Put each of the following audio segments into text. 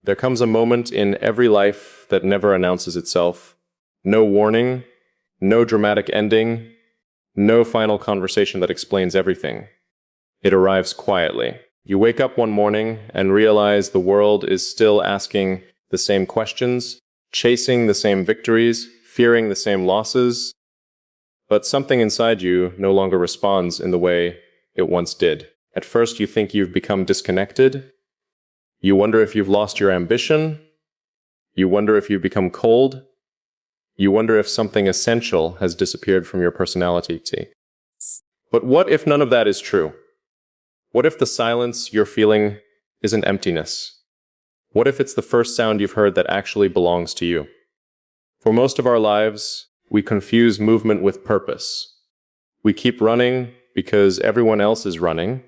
There comes a moment in every life that never announces itself. No warning, no dramatic ending, no final conversation that explains everything. It arrives quietly. You wake up one morning and realize the world is still asking the same questions, chasing the same victories, fearing the same losses, but something inside you no longer responds in the way it once did. At first, you think you've become disconnected. You wonder if you've lost your ambition. You wonder if you've become cold. You wonder if something essential has disappeared from your personality. But what if none of that is true? What if the silence you're feeling isn't emptiness? What if it's the first sound you've heard that actually belongs to you? For most of our lives, we confuse movement with purpose. We keep running because everyone else is running.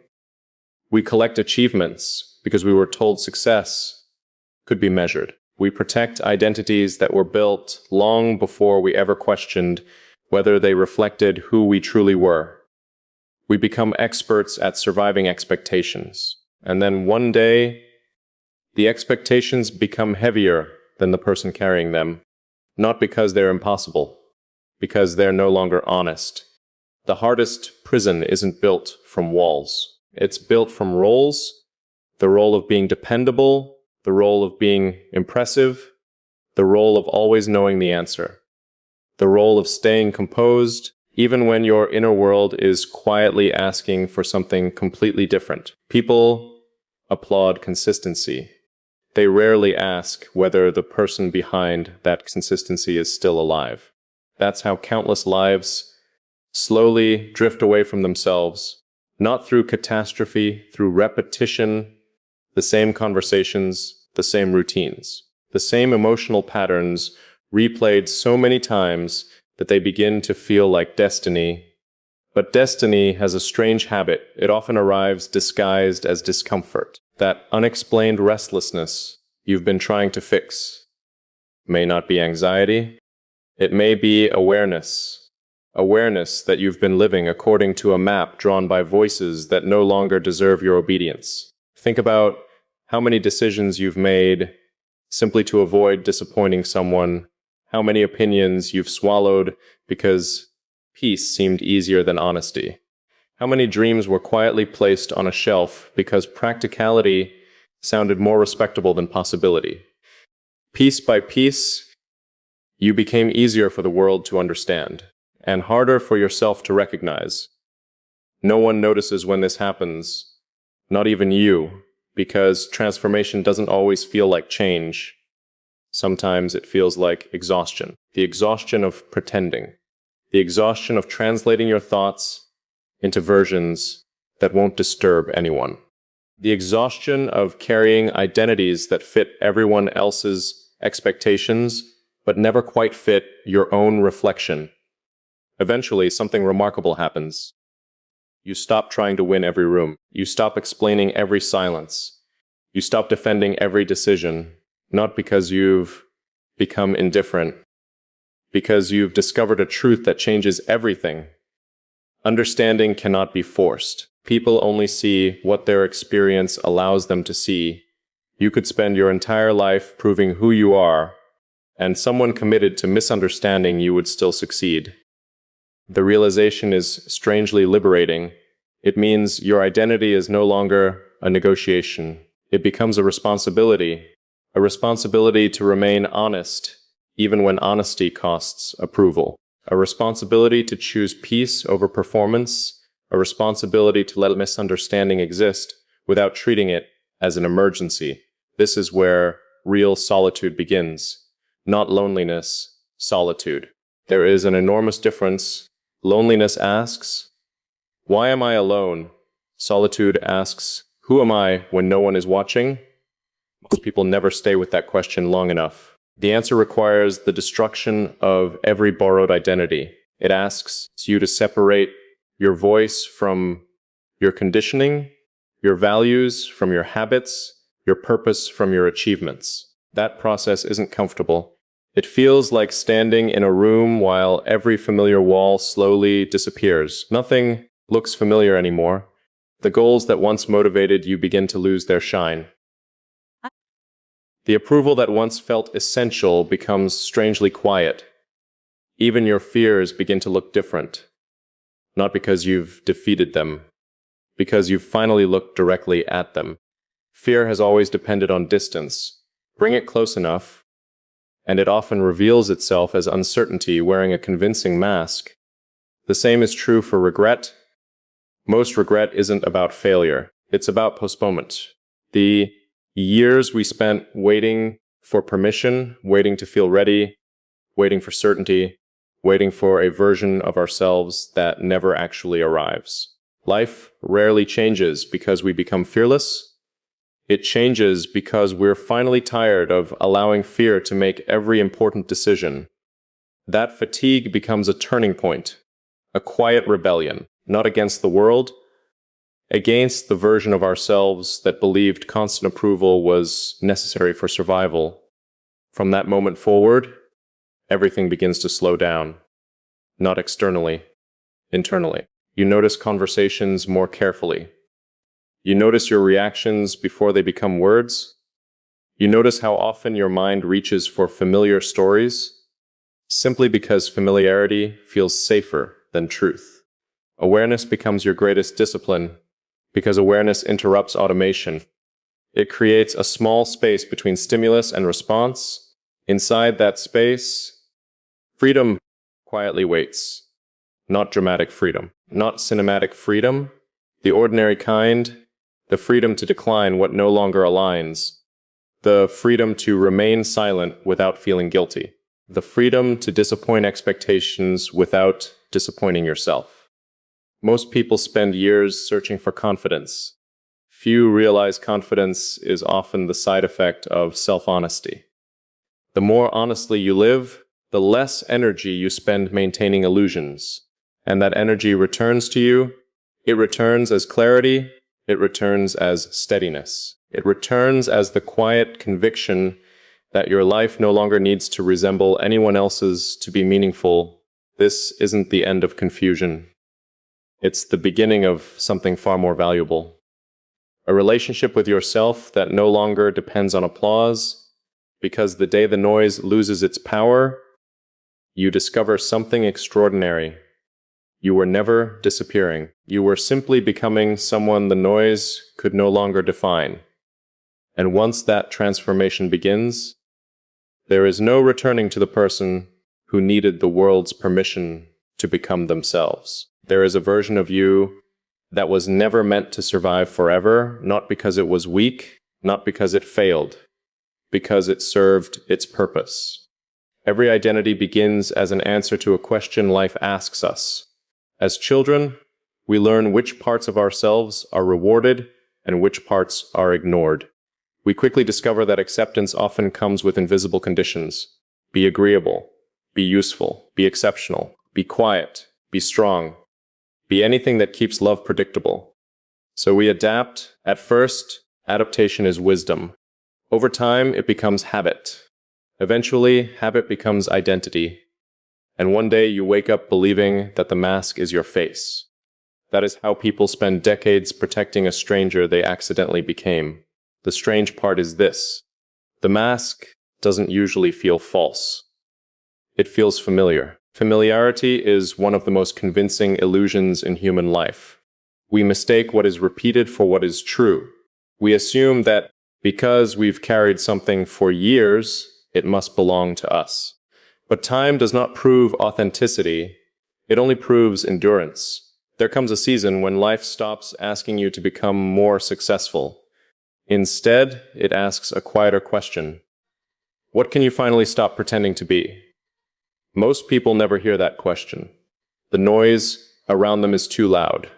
We collect achievements because we were told success could be measured. We protect identities that were built long before we ever questioned whether they reflected who we truly were. We become experts at surviving expectations. And then one day, the expectations become heavier than the person carrying them. Not because they're impossible, because they're no longer honest. The hardest prison isn't built from walls. It's built from roles, the role of being dependable, the role of being impressive, the role of always knowing the answer, the role of staying composed, even when your inner world is quietly asking for something completely different. People applaud consistency. They rarely ask whether the person behind that consistency is still alive. That's how countless lives slowly drift away from themselves, not through catastrophe, through repetition, the same conversations, the same routines, the same emotional patterns replayed so many times that they begin to feel like destiny. But destiny has a strange habit. It often arrives disguised as discomfort. That unexplained restlessness you've been trying to fix may not be anxiety. It may be awareness. Awareness that you've been living according to a map drawn by voices that no longer deserve your obedience. Think about how many decisions you've made simply to avoid disappointing someone, how many opinions you've swallowed because peace seemed easier than honesty. How many dreams were quietly placed on a shelf because practicality sounded more respectable than possibility. Piece by piece, you became easier for the world to understand, and harder for yourself to recognize. No one notices when this happens, not even you, because transformation doesn't always feel like change. Sometimes it feels like exhaustion. The exhaustion of pretending. The exhaustion of translating your thoughts into versions that won't disturb anyone. The exhaustion of carrying identities that fit everyone else's expectations, but never quite fit your own reflection. Eventually, something remarkable happens. You stop trying to win every room. You stop explaining every silence. You stop defending every decision, not because you've become indifferent, because you've discovered a truth that changes everything. Understanding cannot be forced. People only see what their experience allows them to see. You could spend your entire life proving who you are, and someone committed to misunderstanding you would still succeed. The realization is strangely liberating. It means your identity is no longer a negotiation. It becomes a responsibility to remain honest, even when honesty costs approval. A responsibility to choose peace over performance, a responsibility to let misunderstanding exist without treating it as an emergency. This is where real solitude begins. Not loneliness, solitude. There is an enormous difference. Loneliness asks, "Why am I alone?" Solitude asks, "Who am I when no one is watching?" Most people never stay with that question long enough. The answer requires the destruction of every borrowed identity. It asks you to separate your voice from your conditioning, your values from your habits, your purpose from your achievements. That process isn't comfortable. It feels like standing in a room while every familiar wall slowly disappears. Nothing looks familiar anymore. The goals that once motivated you begin to lose their shine. The approval that once felt essential becomes strangely quiet. Even your fears begin to look different, not because you've defeated them, because you've finally looked directly at them. Fear has always depended on distance. Bring it close enough, and it often reveals itself as uncertainty wearing a convincing mask. The same is true for regret. Most regret isn't about failure. It's about postponement. The years we spent waiting for permission, waiting to feel ready, waiting for certainty, waiting for a version of ourselves that never actually arrives. Life rarely changes because we become fearless. It changes because we're finally tired of allowing fear to make every important decision. That fatigue becomes a turning point, a quiet rebellion, not against the world, against the version of ourselves that believed constant approval was necessary for survival. From that moment forward, everything begins to slow down, not externally, internally. You notice conversations more carefully. You notice your reactions before they become words. You notice how often your mind reaches for familiar stories, simply because familiarity feels safer than truth. Awareness becomes your greatest discipline, because awareness interrupts automation. It creates a small space between stimulus and response. Inside that space, freedom quietly waits. Not dramatic freedom, not cinematic freedom, the ordinary kind, the freedom to decline what no longer aligns, the freedom to remain silent without feeling guilty, the freedom to disappoint expectations without disappointing yourself. Most people spend years searching for confidence. Few realize confidence is often the side effect of self-honesty. The more honestly you live, the less energy you spend maintaining illusions. And that energy returns to you. It returns as clarity. It returns as steadiness. It returns as the quiet conviction that your life no longer needs to resemble anyone else's to be meaningful. This isn't the end of confusion. It's the beginning of something far more valuable. A relationship with yourself that no longer depends on applause, because the day the noise loses its power, you discover something extraordinary. You were never disappearing. You were simply becoming someone the noise could no longer define. And once that transformation begins, there is no returning to the person who needed the world's permission to become themselves. There is a version of you that was never meant to survive forever, not because it was weak, not because it failed, because it served its purpose. Every identity begins as an answer to a question life asks us. As children, we learn which parts of ourselves are rewarded and which parts are ignored. We quickly discover that acceptance often comes with invisible conditions. Be agreeable, be useful, be exceptional, be quiet, be strong, be anything that keeps love predictable. So we adapt. At first, adaptation is wisdom. Over time, it becomes habit. Eventually, habit becomes identity. And one day you wake up believing that the mask is your face. That is how people spend decades protecting a stranger they accidentally became. The strange part is this: the mask doesn't usually feel false. It feels familiar. Familiarity is one of the most convincing illusions in human life. We mistake what is repeated for what is true. We assume that because we've carried something for years, it must belong to us. But time does not prove authenticity. It only proves endurance. There comes a season when life stops asking you to become more successful. Instead, it asks a quieter question. What can you finally stop pretending to be? Most people never hear that question. The noise around them is too loud.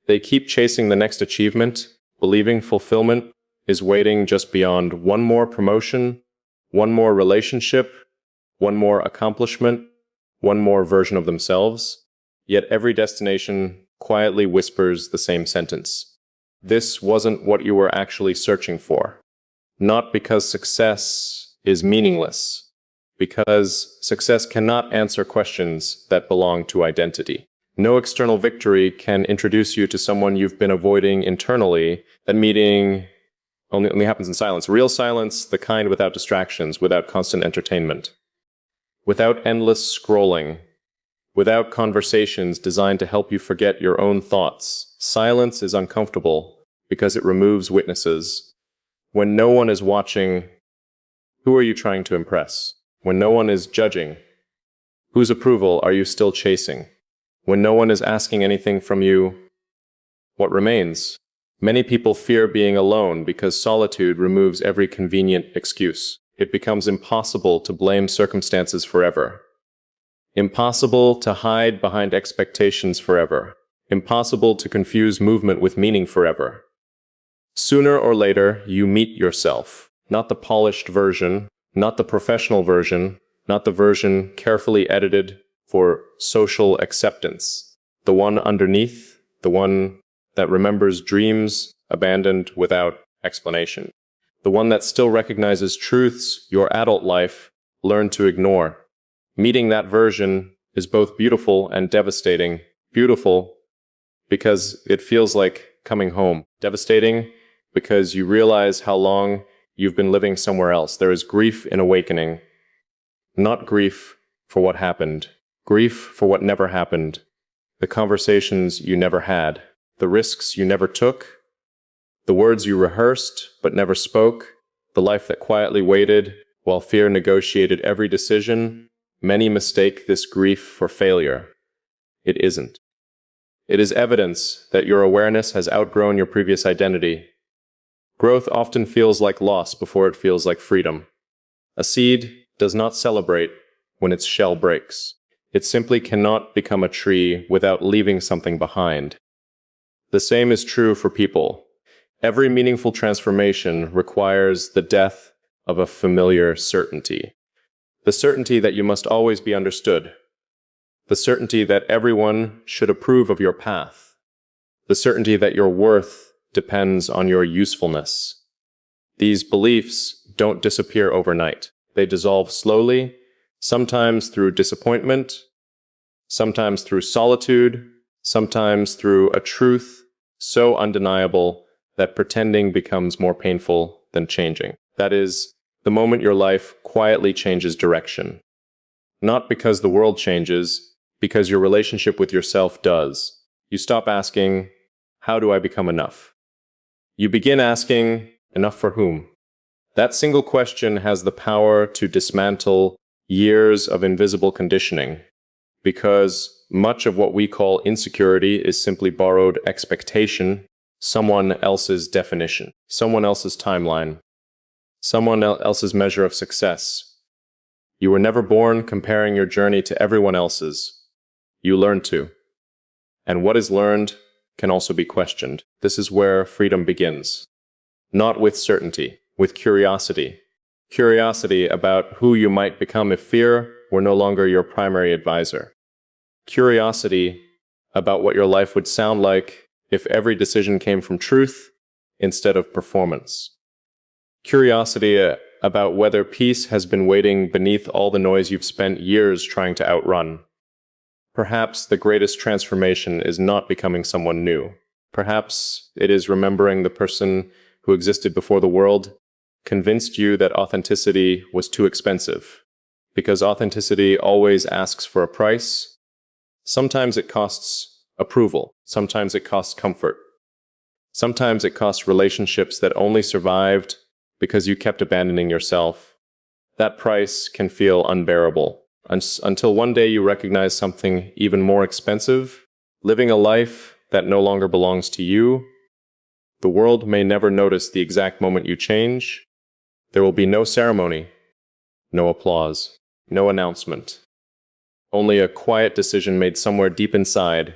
They keep chasing the next achievement, believing fulfillment is waiting just beyond one more promotion, one more relationship, one more accomplishment, one more version of themselves. Yet every destination quietly whispers the same sentence. This wasn't what you were actually searching for. Not because success is meaningless, because success cannot answer questions that belong to identity. No external victory can introduce you to someone you've been avoiding internally. That meeting only happens in silence. Real silence, the kind without distractions, without constant entertainment, without endless scrolling, without conversations designed to help you forget your own thoughts. Silence is uncomfortable because it removes witnesses. When no one is watching, who are you trying to impress? When no one is judging, whose approval are you still chasing? When no one is asking anything from you, what remains? Many people fear being alone because solitude removes every convenient excuse. It becomes impossible to blame circumstances forever. Impossible to hide behind expectations forever. Impossible to confuse movement with meaning forever. Sooner or later, you meet yourself. Not the polished version, not the professional version, not the version carefully edited for social acceptance. The one underneath, the one that remembers dreams abandoned without explanation. The one that still recognizes truths your adult life learned to ignore. Meeting that version is both beautiful and devastating. Beautiful because it feels like coming home. Devastating because you realize how long you've been living somewhere else. There is grief in awakening. Not grief for what happened. Grief for what never happened. The conversations you never had. The risks you never took, the words you rehearsed but never spoke, the life that quietly waited while fear negotiated every decision. Many mistake this grief for failure. It isn't. It is evidence that your awareness has outgrown your previous identity. Growth often feels like loss before it feels like freedom. A seed does not celebrate when its shell breaks. It simply cannot become a tree without leaving something behind. The same is true for people. Every meaningful transformation requires the death of a familiar certainty. The certainty that you must always be understood. The certainty that everyone should approve of your path. The certainty that your worth depends on your usefulness. These beliefs don't disappear overnight. They dissolve slowly, sometimes through disappointment, sometimes through solitude, sometimes through a truth so undeniable that pretending becomes more painful than changing. That is, the moment your life quietly changes direction. Not because the world changes, because your relationship with yourself does. You stop asking, how do I become enough? You begin asking, enough for whom? That single question has the power to dismantle years of invisible conditioning, because much of what we call insecurity is simply borrowed expectation, someone else's definition, someone else's timeline, someone else's measure of success. You were never born comparing your journey to everyone else's. You learned to. And what is learned can also be questioned. This is where freedom begins. Not with certainty, with curiosity. Curiosity about who you might become if fear were no longer your primary advisor. Curiosity about what your life would sound like if every decision came from truth instead of performance. Curiosity about whether peace has been waiting beneath all the noise you've spent years trying to outrun. Perhaps the greatest transformation is not becoming someone new. Perhaps it is remembering the person who existed before the world convinced you that authenticity was too expensive. Because authenticity always asks for a price. Sometimes it costs approval. Sometimes it costs comfort. Sometimes it costs relationships that only survived because you kept abandoning yourself. That price can feel unbearable. Until one day you recognize something even more expensive, living a life that no longer belongs to you. The world may never notice the exact moment you change. There will be no ceremony, no applause, no announcement. Only a quiet decision made somewhere deep inside,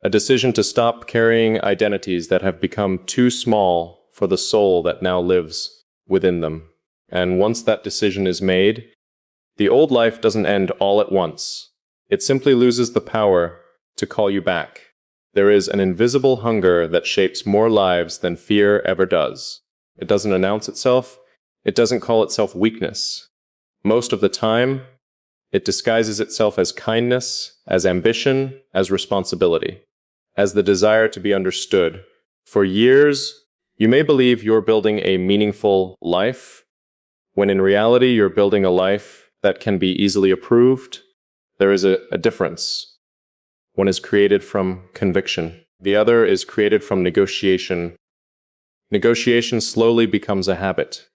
a decision to stop carrying identities that have become too small for the soul that now lives within them. And once that decision is made, the old life doesn't end all at once. It simply loses the power to call you back. There is an invisible hunger that shapes more lives than fear ever does. It doesn't announce itself. It doesn't call itself weakness. Most of the time, it disguises itself as kindness, as ambition, as responsibility, as the desire to be understood. For years, You may believe you're building a meaningful life, when in reality you're building a life that can be easily approved. There is a difference. One is created from conviction. The other is created from negotiation. Negotiation slowly becomes a habit.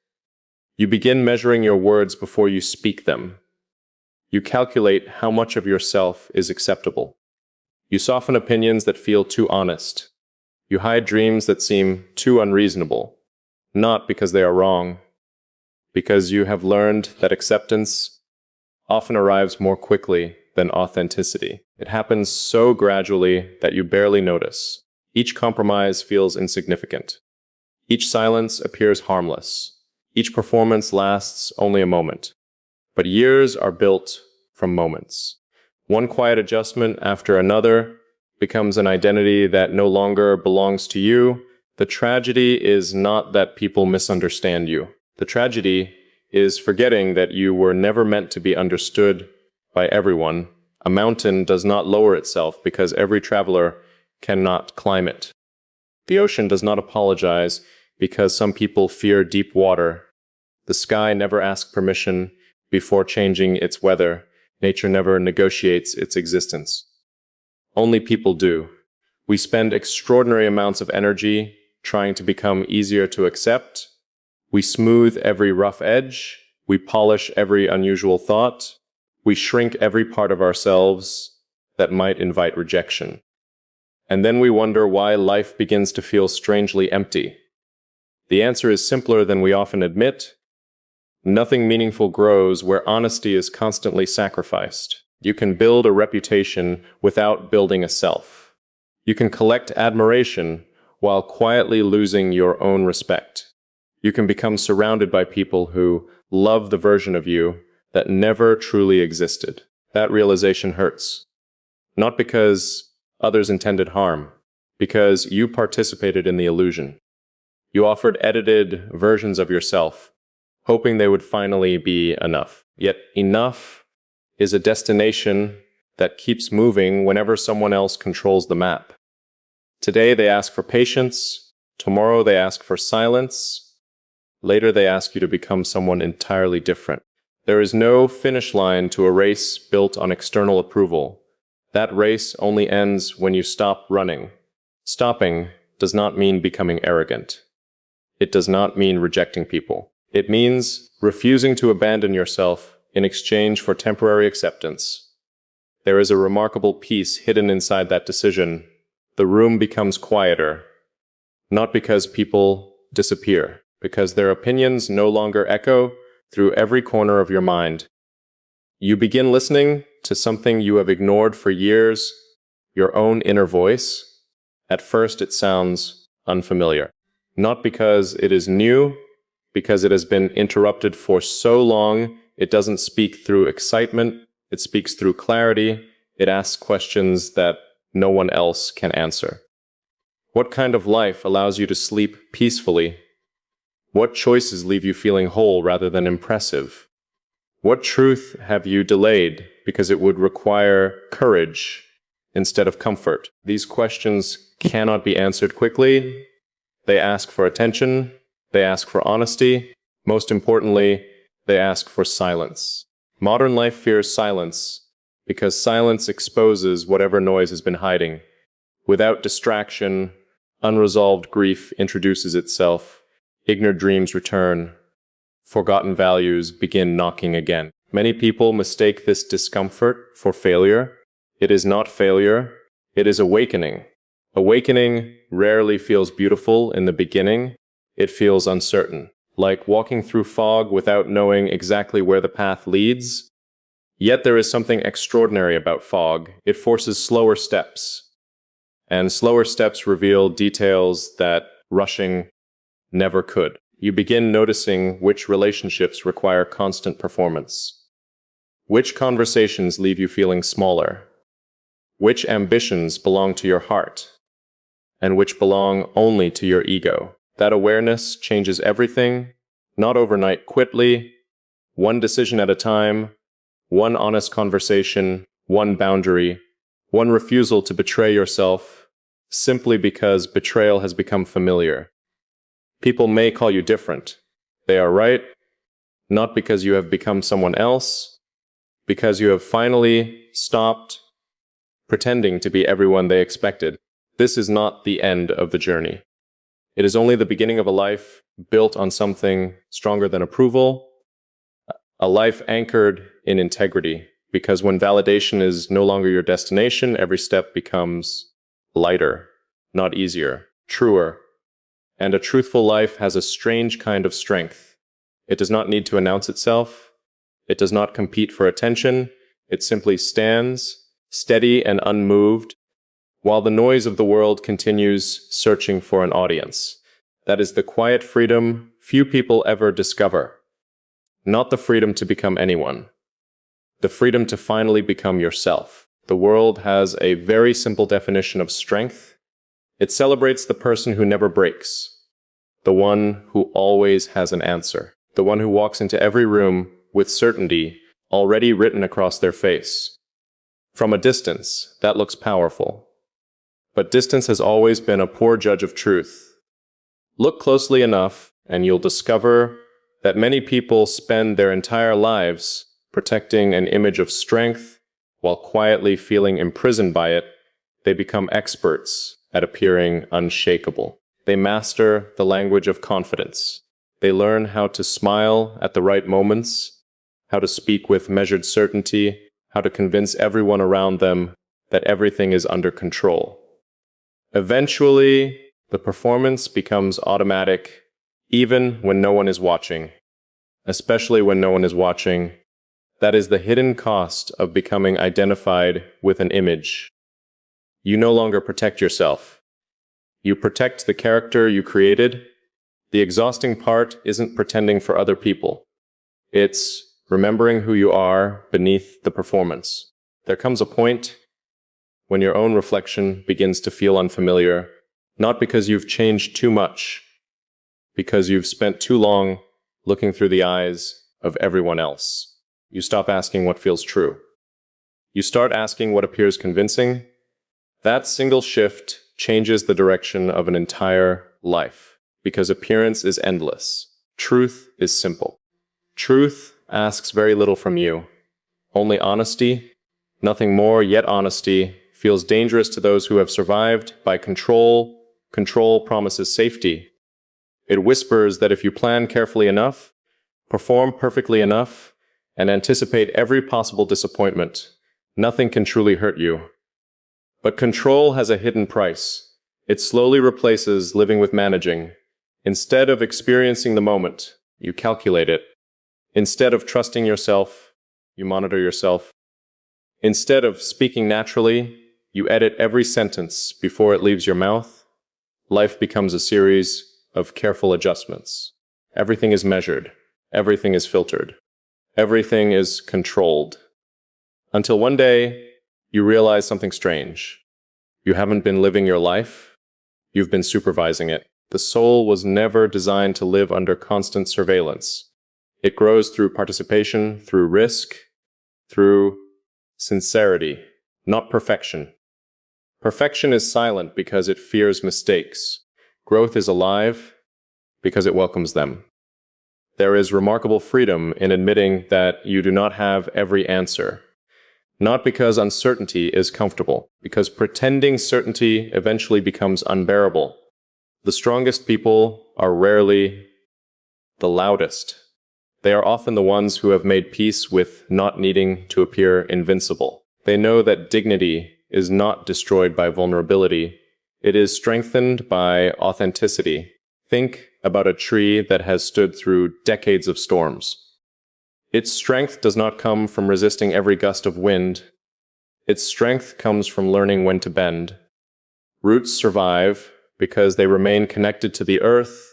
You begin measuring your words before you speak them. You calculate how much of yourself is acceptable. You soften opinions that feel too honest. You hide dreams that seem too unreasonable, not because they are wrong, because you have learned that acceptance often arrives more quickly than authenticity. It happens so gradually that you barely notice. Each compromise feels insignificant. Each silence appears harmless. Each performance lasts only a moment. But years are built from moments. One quiet adjustment after another becomes an identity that no longer belongs to you. The tragedy is not that people misunderstand you. The tragedy is forgetting that you were never meant to be understood by everyone. A mountain does not lower itself because every traveler cannot climb it. The ocean does not apologize because some people fear deep water. The sky never asks permission before changing its weather. Nature never negotiates its existence. Only people do. We spend extraordinary amounts of energy trying to become easier to accept. We smooth every rough edge. We polish every unusual thought. We shrink every part of ourselves that might invite rejection. And then we wonder why life begins to feel strangely empty. The answer is simpler than we often admit. Nothing meaningful grows where honesty is constantly sacrificed. You can build a reputation without building a self. You can collect admiration while quietly losing your own respect. You can become surrounded by people who love the version of you that never truly existed. That realization hurts. Not because others intended harm, because you participated in the illusion. You offered edited versions of yourself, hoping they would finally be enough. Yet enough is a destination that keeps moving whenever someone else controls the map. Today they ask for patience, tomorrow they ask for silence, later they ask you to become someone entirely different. There is no finish line to a race built on external approval. That race only ends when you stop running. Stopping does not mean becoming arrogant. It does not mean rejecting people. It means refusing to abandon yourself in exchange for temporary acceptance. There is a remarkable peace hidden inside that decision. The room becomes quieter, not because people disappear, because their opinions no longer echo through every corner of your mind. You begin listening to something you have ignored for years, your own inner voice. At first it sounds unfamiliar, not because it is new, because it has been interrupted for so long. It doesn't speak through excitement, it speaks through clarity. It asks questions that no one else can answer. What kind of life allows you to sleep peacefully? What choices leave you feeling whole rather than impressive? What truth have you delayed because it would require courage instead of comfort? These questions cannot be answered quickly. They ask for attention. They ask for honesty. Most importantly, they ask for silence. Modern life fears silence because silence exposes whatever noise has been hiding. Without distraction, unresolved grief introduces itself. Ignored dreams return. Forgotten values begin knocking again. Many people mistake this discomfort for failure. It is not failure. It is awakening. Awakening rarely feels beautiful in the beginning. It feels uncertain, like walking through fog without knowing exactly where the path leads. Yet there is something extraordinary about fog. It forces slower steps, and slower steps reveal details that rushing never could. You begin noticing which relationships require constant performance, which conversations leave you feeling smaller, which ambitions belong to your heart, and which belong only to your ego. That awareness changes everything, not overnight, quickly, one decision at a time, one honest conversation, one boundary, one refusal to betray yourself, simply because betrayal has become familiar. People may call you different. They are right, not because you have become someone else, because you have finally stopped pretending to be everyone they expected. This is not the end of the journey. It is only the beginning of a life built on something stronger than approval, a life anchored in integrity. Because when validation is no longer your destination, every step becomes lighter, not easier, truer. And a truthful life has a strange kind of strength. It does not need to announce itself. It does not compete for attention. It simply stands, steady and unmoved, while the noise of the world continues searching for an audience. That is the quiet freedom few people ever discover. Not the freedom to become anyone. The freedom to finally become yourself. The world has a very simple definition of strength. It celebrates the person who never breaks, the one who always has an answer, the one who walks into every room with certainty already written across their face. From a distance, that looks powerful. But distance has always been a poor judge of truth. Look closely enough, and you'll discover that many people spend their entire lives protecting an image of strength while quietly feeling imprisoned by it. They become experts at appearing unshakable. They master the language of confidence. They learn how to smile at the right moments, how to speak with measured certainty, how to convince everyone around them that everything is under control. Eventually, the performance becomes automatic, even when no one is watching. Especially when no one is watching. That is the hidden cost of becoming identified with an image. You no longer protect yourself. You protect the character you created. The exhausting part isn't pretending for other people. It's remembering who you are beneath the performance. There comes a point when your own reflection begins to feel unfamiliar, not because you've changed too much, because you've spent too long looking through the eyes of everyone else. You stop asking what feels true. You start asking what appears convincing. That single shift changes the direction of an entire life, because appearance is endless. Truth is simple. Truth asks very little from you. Only honesty, nothing more, yet honesty feels dangerous to those who have survived by control. Control promises safety. It whispers that if you plan carefully enough, perform perfectly enough, and anticipate every possible disappointment, nothing can truly hurt you. But control has a hidden price. It slowly replaces living with managing. Instead of experiencing the moment, you calculate it. Instead of trusting yourself, you monitor yourself. Instead of speaking naturally, you edit every sentence before it leaves your mouth. Life becomes a series of careful adjustments. Everything is measured. Everything is filtered. Everything is controlled. Until one day, you realize something strange. You haven't been living your life. You've been supervising it. The soul was never designed to live under constant surveillance. It grows through participation, through risk, through sincerity, not perfection. Perfection is silent because it fears mistakes. Growth is alive because it welcomes them. There is remarkable freedom in admitting that you do not have every answer. Not because uncertainty is comfortable, because pretending certainty eventually becomes unbearable. The strongest people are rarely the loudest. They are often the ones who have made peace with not needing to appear invincible. They know that dignity is not destroyed by vulnerability. It is strengthened by authenticity. Think about a tree that has stood through decades of storms. Its strength does not come from resisting every gust of wind. Its strength comes from learning when to bend. Roots survive because they remain connected to the earth,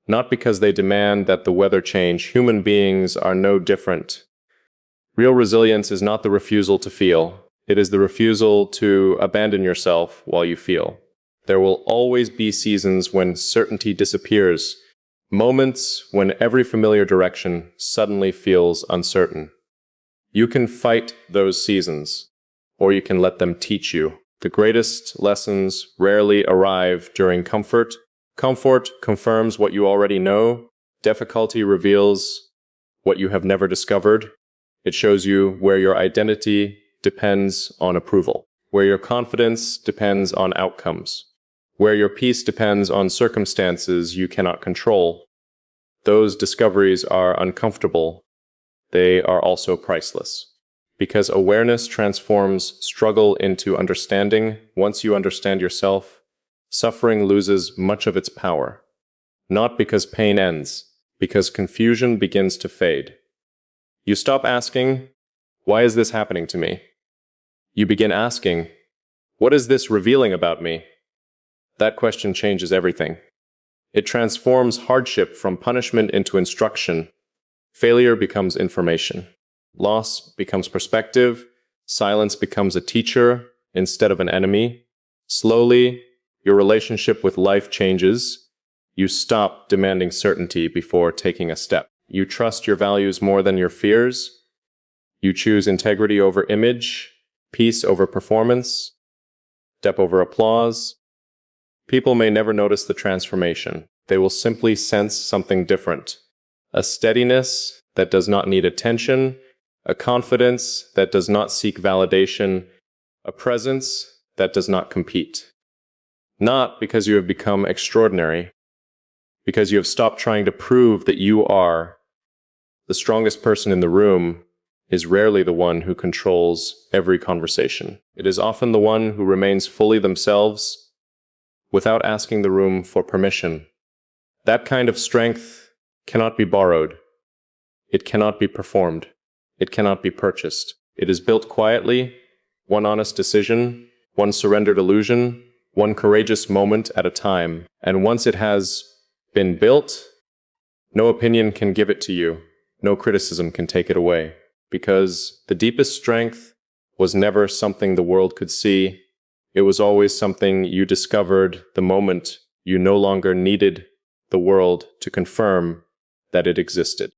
not because they demand that the weather change. Human beings are no different. Real resilience is not the refusal to feel. It is the refusal to abandon yourself while you feel. There will always be seasons when certainty disappears, moments when every familiar direction suddenly feels uncertain. You can fight those seasons, or you can let them teach you. The greatest lessons rarely arrive during comfort. Comfort confirms what you already know. Difficulty reveals what you have never discovered. It shows you where your identity depends on approval, where your confidence depends on outcomes, where your peace depends on circumstances you cannot control. Those discoveries are uncomfortable. They are also priceless. Because awareness transforms struggle into understanding. Once you understand yourself, suffering loses much of its power. Not because pain ends, because confusion begins to fade. You stop asking, "Why is this happening to me?" You begin asking, "What is this revealing about me?" That question changes everything. It transforms hardship from punishment into instruction. Failure becomes information. Loss becomes perspective. Silence becomes a teacher instead of an enemy. Slowly, your relationship with life changes. You stop demanding certainty before taking a step. You trust your values more than your fears. You choose integrity over image, peace over performance, depth over applause. People may never notice the transformation. They will simply sense something different. A steadiness that does not need attention, a confidence that does not seek validation, a presence that does not compete. Not because you have become extraordinary, because you have stopped trying to prove that you are. The strongest person in the room is rarely the one who controls every conversation. It is often the one who remains fully themselves without asking the room for permission. That kind of strength cannot be borrowed. It cannot be performed. It cannot be purchased. It is built quietly, one honest decision, one surrendered illusion, one courageous moment at a time. And once it has been built, no opinion can give it to you. No criticism can take it away. Because the deepest strength was never something the world could see. It was always something you discovered the moment you no longer needed the world to confirm that it existed.